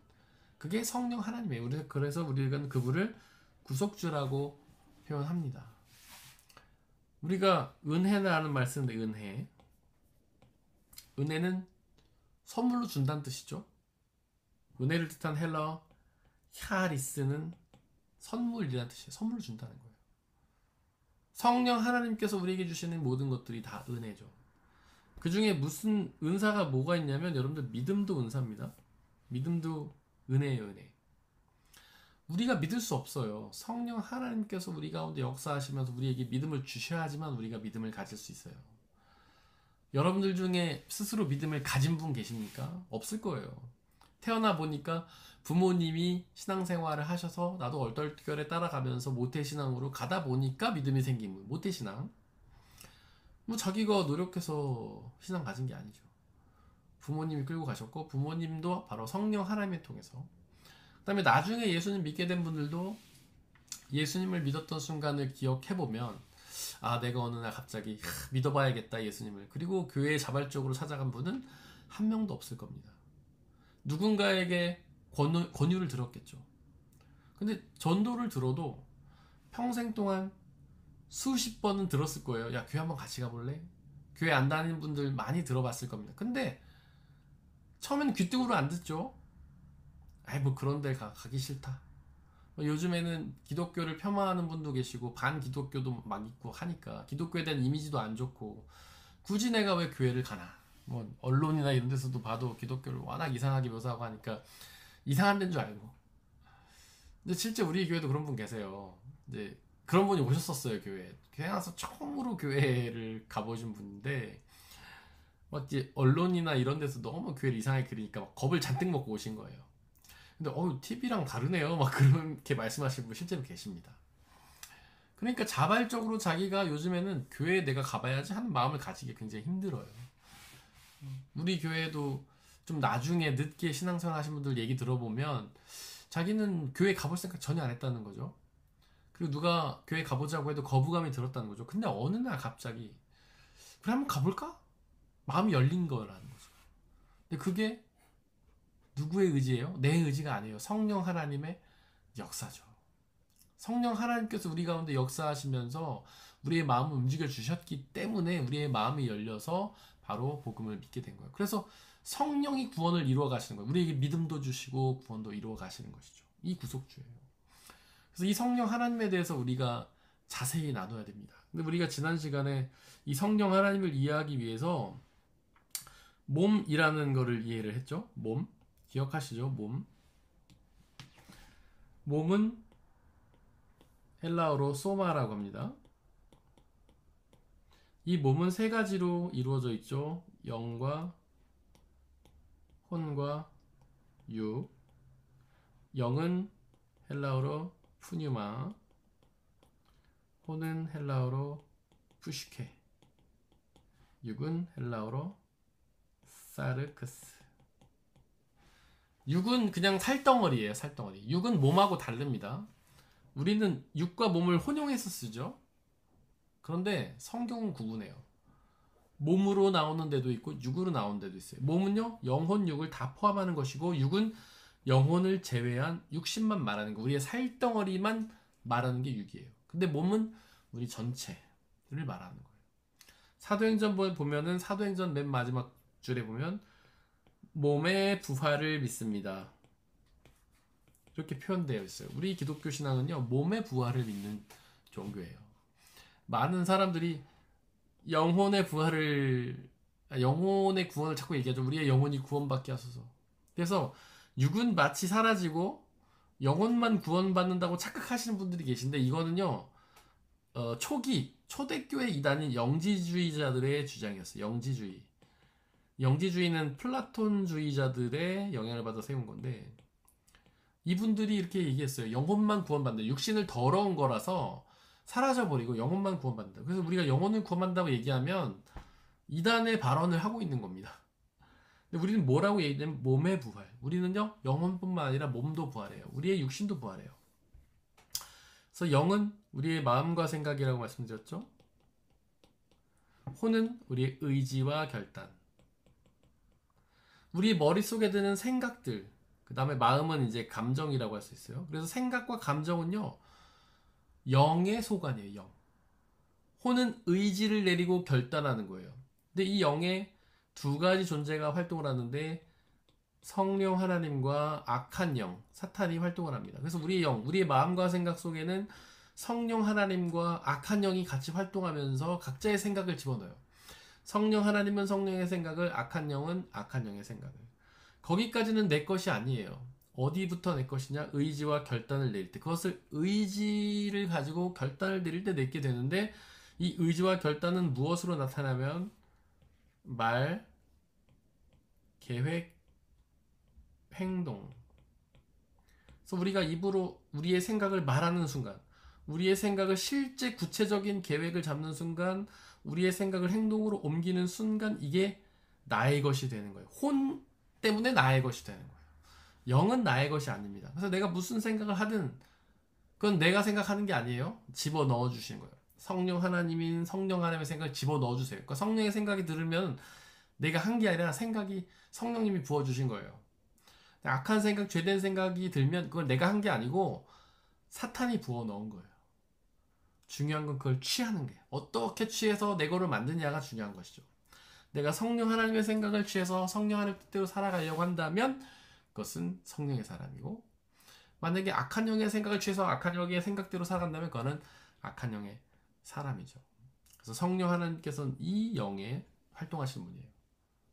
Speaker 1: 그게 성령 하나님이에요. 그래서 우리가 그분을 구속주라고 표현합니다. 우리가 은혜라는 말씀인데 은혜는 선물로 준다는 뜻이죠. 은혜를 뜻한 헬라어 히아리스는 선물이라는 뜻이에요. 선물로 준다는 거예요. 성령 하나님께서 우리에게 주시는 모든 것들이 다 은혜죠. 그 중에 무슨 은사가 뭐가 있냐면 여러분들 믿음도 은사입니다. 믿음도 은혜예요. 은혜. 우리가 믿을 수 없어요. 성령 하나님께서 우리 가운데 역사하시면서 우리에게 믿음을 주셔야지만 우리가 믿음을 가질 수 있어요. 여러분들 중에 스스로 믿음을 가진 분 계십니까? 없을 거예요. 태어나 보니까 부모님이 신앙생활을 하셔서 나도 얼떨결에 따라가면서 모태신앙으로 가다 보니까 믿음이 생긴 분. 모태신앙. 뭐 자기가 노력해서 신앙 가진 게 아니죠. 부모님이 끌고 가셨고 부모님도 바로 성령 하나님을 통해서 그 다음에 나중에 예수님 믿게 된 분들도 예수님을 믿었던 순간을 기억해보면 아 내가 어느 날 갑자기 믿어봐야겠다 예수님을. 그리고 교회에 자발적으로 찾아간 분은 한 명도 없을 겁니다. 누군가에게 권유를 들었겠죠. 근데 전도를 들어도 평생 동안 수십 번은 들었을 거예요. 야 교회 한번 같이 가볼래? 교회 안 다니는 분들 많이 들어봤을 겁니다. 근데 처음에는 귀등으로 안 듣죠. 아이 뭐 그런 데 가기 싫다. 요즘에는 기독교를 폄하하는 분도 계시고 반기독교도 막 있고 하니까 기독교에 대한 이미지도 안 좋고 굳이 내가 왜 교회를 가나. 뭐 언론이나 이런 데서도 봐도 기독교를 워낙 이상하게 묘사하고 하니까 이상한 데인 줄 알고. 근데 실제 우리 교회도 그런 분 계세요. 이제 그런 분이 오셨었어요. 교회 와서 처음으로 교회를 가보신 분인데 막 이제 언론이나 이런 데서 너무 교회를 이상하게 그리니까 막 겁을 잔뜩 먹고 오신 거예요. 근데 TV랑 다르네요. 막 그렇게 말씀하시는 분 실제로 계십니다. 그러니까 자발적으로 자기가 요즘에는 교회에 내가 가봐야지 하는 마음을 가지기 굉장히 힘들어요. 우리 교회도 좀 나중에 늦게 신앙생활 하신 분들 얘기 들어보면 자기는 교회 가볼 생각 전혀 안 했다는 거죠. 그리고 누가 교회 가보자고 해도 거부감이 들었다는 거죠. 근데 어느 날 갑자기 그래 한번 가볼까? 마음이 열린 거라는 거죠. 근데 그게 누구의 의지예요? 내 의지가 아니에요. 성령 하나님의 역사죠. 성령 하나님께서 우리 가운데 역사하시면서 우리의 마음을 움직여 주셨기 때문에 우리의 마음이 열려서 바로 복음을 믿게 된 거예요. 그래서 성령이 구원을 이루어 가시는 거예요. 우리에게 믿음도 주시고 구원도 이루어 가시는 것이죠. 이 구속주예요. 그래서 이 성령 하나님에 대해서 우리가 자세히 나눠야 됩니다. 근데 우리가 지난 시간에 이 성령 하나님을 이해하기 위해서 몸이라는 거를 이해를 했죠. 몸. 기억하시죠? 몸은 헬라어로 소마라고 합니다. 이 몸은 세 가지로 이루어져 있죠. 영과 혼과 육. 영은 헬라어로 푸뉴마, 혼은 헬라어로 푸시케, 육은 헬라어로 사르크스. 육은 그냥 살덩어리예요. 살덩어리. 육은 몸하고 다릅니다. 우리는 육과 몸을 혼용해서 쓰죠. 그런데 성경은 구분해요. 몸으로 나오는 데도 있고 육으로 나오는 데도 있어요. 몸은요 영혼 육을 다 포함하는 것이고 육은 영혼을 제외한 육신만 말하는 거, 우리의 살덩어리만 말하는 게 육이에요. 근데 몸은 우리 전체를 말하는 거예요. 사도행전 보면은 사도행전 맨 마지막 줄에 보면 몸의 부활을 믿습니다. 이렇게 표현되어 있어요. 우리 기독교 신앙은요 몸의 부활을 믿는 종교예요. 많은 사람들이 영혼의 구원을 자꾸 얘기하죠. 우리의 영혼이 구원받게 하소서. 그래서 육은 마치 사라지고 영혼만 구원받는다고 착각하시는 분들이 계신데 이거는요 초대교회 이단인 영지주의자들의 주장이었어요. 영지주의는 플라톤주의자들의 영향을 받아 세운 건데 이분들이 이렇게 얘기했어요. 영혼만 구원받는다. 육신을 더러운 거라서 사라져버리고 영혼만 구원받는다. 그래서 우리가 영혼을 구원받는다고 얘기하면 이단의 발언을 하고 있는 겁니다. 근데 우리는 뭐라고 얘기하냐면 몸의 부활. 우리는요 영혼뿐만 아니라 몸도 부활해요. 우리의 육신도 부활해요. 그래서 영은 우리의 마음과 생각이라고 말씀드렸죠. 혼은 우리의 의지와 결단. 우리 머릿속에 드는 생각들, 그 다음에 마음은 이제 감정이라고 할 수 있어요. 그래서 생각과 감정은요 영의 소관이에요. 영. 혼은 의지를 내리고 결단하는 거예요. 근데 이 영에 두 가지 존재가 활동을 하는데 성령 하나님과 악한 영, 사탄이 활동을 합니다. 그래서 우리의 영, 우리의 마음과 생각 속에는 성령 하나님과 악한 영이 같이 활동하면서 각자의 생각을 집어넣어요. 성령 하나님은 성령의 생각을, 악한 영은 악한 영의 생각을. 거기까지는 내 것이 아니에요. 어디부터 내 것이냐? 의지와 결단을 내릴 때. 그것을 의지를 가지고 결단을 내릴 때 내게 되는데, 이 의지와 결단은 무엇으로 나타나면 말, 계획, 행동. 그래서 우리가 입으로 우리의 생각을 말하는 순간, 우리의 생각을 실제 구체적인 계획을 잡는 순간, 우리의 생각을 행동으로 옮기는 순간 이게 나의 것이 되는 거예요. 혼 때문에 나의 것이 되는 거예요. 영은 나의 것이 아닙니다. 그래서 내가 무슨 생각을 하든 그건 내가 생각하는 게 아니에요. 집어넣어 주시는 거예요. 성령 하나님인 성령 하나님의 생각을 집어넣어 주세요. 그러니까 성령의 생각이 들으면 내가 한 게 아니라 생각이 성령님이 부어주신 거예요. 악한 생각, 죄된 생각이 들면 그걸 내가 한 게 아니고 사탄이 부어 넣은 거예요. 중요한 건 그걸 취하는 게, 어떻게 취해서 내 거를 만드냐가 중요한 것이죠. 내가 성령 하나님의 생각을 취해서 성령 하나님 뜻대로 살아가려고 한다면 그것은 성령의 사람이고, 만약에 악한 영의 생각을 취해서 악한 영의 생각대로 살아간다면 그거는 악한 영의 사람이죠. 그래서 성령 하나님께서는 이 영에 활동하시는 분이에요.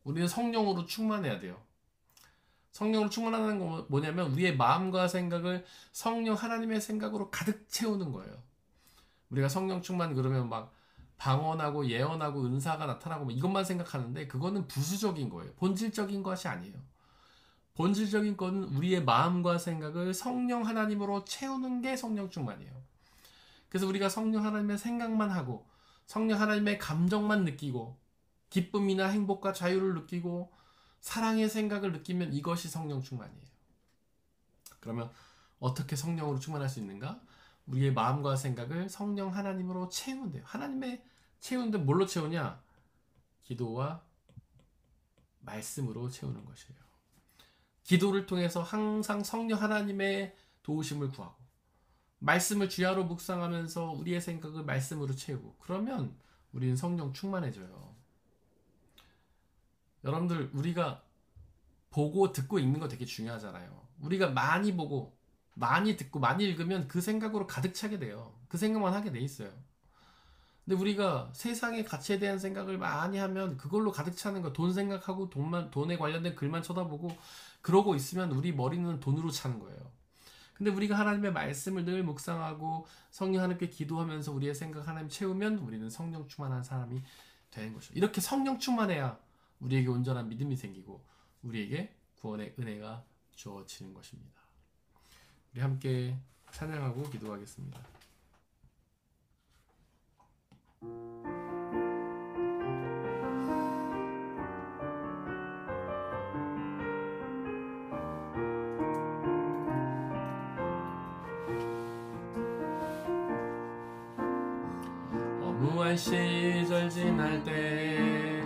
Speaker 1: 우리는 성령으로 충만해야 돼요. 성령으로 충만하는 건 뭐냐면 우리의 마음과 생각을 성령 하나님의 생각으로 가득 채우는 거예요. 우리가 성령 충만 그러면 막 방언하고 예언하고 은사가 나타나고 뭐 이것만 생각하는데 그거는 부수적인 거예요. 본질적인 것이 아니에요. 본질적인 건 우리의 마음과 생각을 성령 하나님으로 채우는 게 성령 충만이에요. 그래서 우리가 성령 하나님의 생각만 하고 성령 하나님의 감정만 느끼고 기쁨이나 행복과 자유를 느끼고 사랑의 생각을 느끼면 이것이 성령 충만이에요. 그러면 어떻게 성령으로 충만할 수 있는가? 우리의 마음과 생각을 성령 하나님으로 채우면 돼요. 하나님의 채우는데 뭘로 채우냐? 기도와 말씀으로 채우는 것이에요. 기도를 통해서 항상 성령 하나님의 도우심을 구하고 말씀을 주야로 묵상하면서 우리의 생각을 말씀으로 채우고 그러면 우리는 성령 충만해져요. 여러분들 우리가 보고 듣고 읽는 거 되게 중요하잖아요. 우리가 많이 보고 많이 듣고 많이 읽으면 그 생각으로 가득 차게 돼요. 그 생각만 하게 돼 있어요. 근데 우리가 세상의 가치에 대한 생각을 많이 하면 그걸로 가득 차는 거, 돈 생각하고 돈에 관련된 글만 쳐다보고 그러고 있으면 우리 머리는 돈으로 차는 거예요. 근데 우리가 하나님의 말씀을 늘 묵상하고 성령 하나님께 기도하면서 우리의 생각 하나님 채우면 우리는 성령 충만한 사람이 되는 것이죠. 이렇게 성령 충만해야 우리에게 온전한 믿음이 생기고 우리에게 구원의 은혜가 주어지는 것입니다. 우리 함께 찬양하고 기도하겠습니다. 무한 시절 지날 때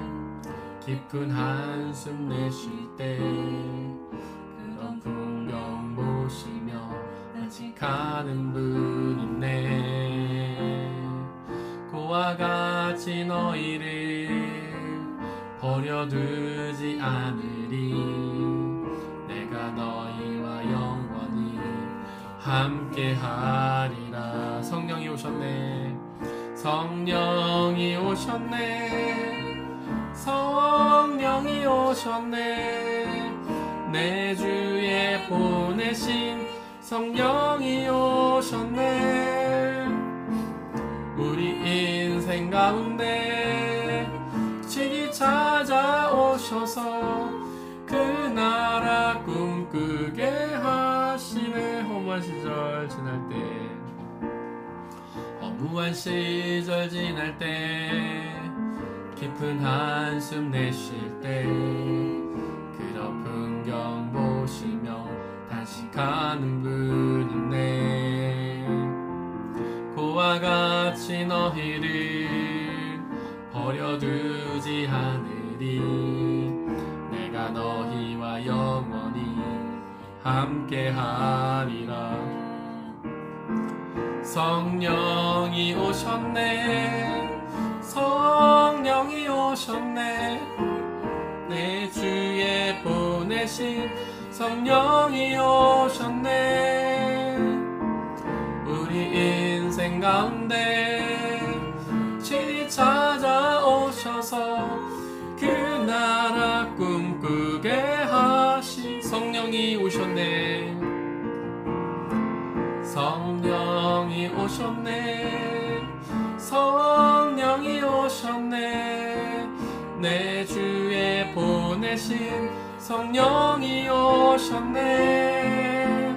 Speaker 1: 깊은 한숨 내쉴 때 그런 풍경 보시며 아직 가는 분 있네. 그와 같이 너희를 버려두지 않으리. 내가 너희와 영원히 함께하리라. 성령이 오셨네. 성령이 오셨네. 성령이 오셨네. 내 주에 보내신 성령이 오셨네. 우리 인생 가운데 친히 찾아오셔서 그 나라 꿈꾸게 하시네. 허무한 시절 지날 때, 허무한 시절 지날 때, 깊은 한숨 내쉴 때 가는 분이네. 그와 같이 너희를 버려두지 않으리. 내가 너희와 영원히 함께하리라. 성령이 오셨네. 성령이 오셨네. 내 주에 보내신 성령이 오셨네. 우리 인생 가운데 친히 찾아오셔서 그 나라 꿈꾸게 하신 성령이 오셨네. 성령이 오셨네. 성령이 오셨네. 내 주에 보내신 성령이 오셨네.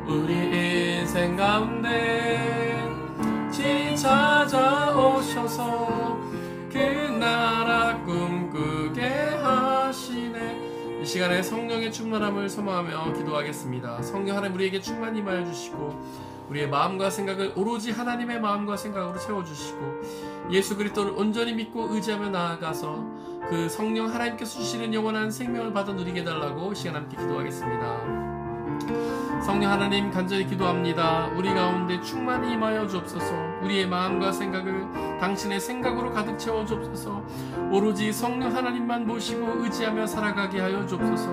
Speaker 1: 우리 인생 가운데 친히 찾아오셔서 그 나라 꿈꾸게 하시네. 이 시간에 성령의 충만함을 소망하며 기도하겠습니다. 성령 하나님 우리에게 충만히 임하여 주시고 우리의 마음과 생각을 오로지 하나님의 마음과 생각으로 채워주시고 예수 그리스도를 온전히 믿고 의지하며 나아가서 그 성령 하나님께서 주시는 영원한 생명을 받아 누리게 해달라고 이 시간 함께 기도하겠습니다. 성령 하나님 간절히 기도합니다. 우리 가운데 충만히 임하여 주옵소서. 우리의 마음과 생각을 당신의 생각으로 가득 채워 주옵소서. 오로지 성령 하나님만 모시고 의지하며 살아가게 하여 주옵소서.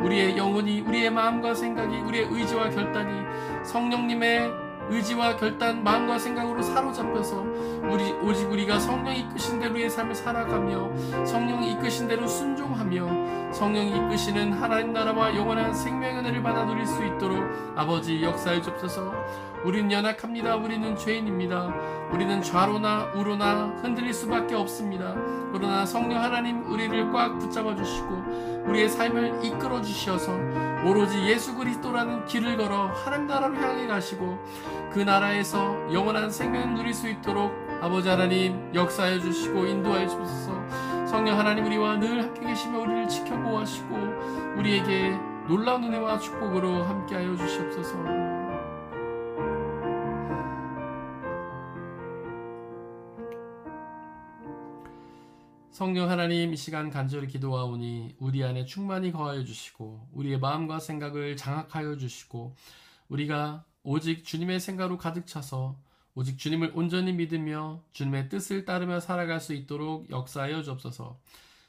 Speaker 1: 우리의 영혼이, 우리의 마음과 생각이, 우리의 의지와 결단이 성령님의 의지와 결단, 마음과 생각으로 사로잡혀서 오직 우리가 성령이 이끄신 대로 우리의 삶을 살아가며 성령이 이끄신 대로 순종하며 성령이 이끄시는 하나님 나라와 영원한 생명의 은혜를 받아 누릴 수 있도록 아버지 역사해 주옵소서. 우리는 연약합니다. 우리는 죄인입니다. 우리는 좌로나 우로나 흔들릴 수밖에 없습니다. 그러나 성령 하나님 우리를 꽉 붙잡아 주시고 우리의 삶을 이끌어 주셔서 오로지 예수 그리스도라는 길을 걸어 하나님 나라로 향해 가시고 그 나라에서 영원한 생명을 누릴 수 있도록 아버지 하나님 역사해 주시고 인도하여 주옵소서. 성령 하나님 우리와 늘 함께 계시며 우리를 지켜보시고 우리에게 놀라운 은혜와 축복으로 함께하여 주시옵소서. 성령 하나님 이 시간 간절히 기도하오니 우리 안에 충만히 거하여 주시고 우리의 마음과 생각을 장악하여 주시고 우리가 오직 주님의 생각으로 가득 차서 오직 주님을 온전히 믿으며 주님의 뜻을 따르며 살아갈 수 있도록 역사하여 주옵소서.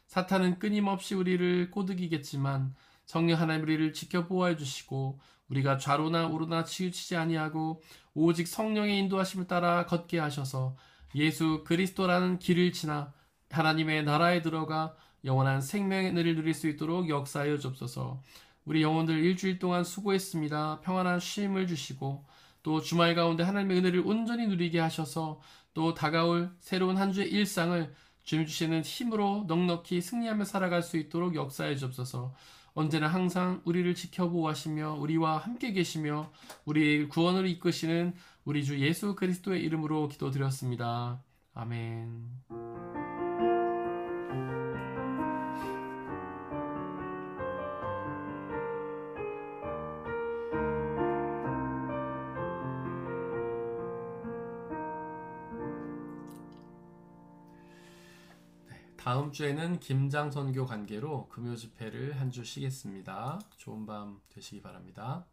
Speaker 1: 사탄은 끊임없이 우리를 꼬드기겠지만 성령 하나님 우리를 지켜보호해 주시고 우리가 좌로나 우로나 치우치지 아니하고 오직 성령의 인도하심을 따라 걷게 하셔서 예수 그리스도라는 길을 지나 하나님의 나라에 들어가 영원한 생명의 은혜를 누릴 수 있도록 역사하여 주옵소서. 우리 영혼들 일주일 동안 수고했습니다. 평안한 쉼을 주시고 또 주말 가운데 하나님의 은혜를 온전히 누리게 하셔서 또 다가올 새로운 한 주의 일상을 주님 주시는 힘으로 넉넉히 승리하며 살아갈 수 있도록 역사해 주옵소서. 언제나 항상 우리를 지켜보호하시며 우리와 함께 계시며 우리의 구원을 이끄시는 우리 주 예수 그리스도의 이름으로 기도드렸습니다. 아멘. 다음 주에는 김장 선교 관계로 금요 집회를 한 주 쉬겠습니다. 좋은 밤 되시기 바랍니다.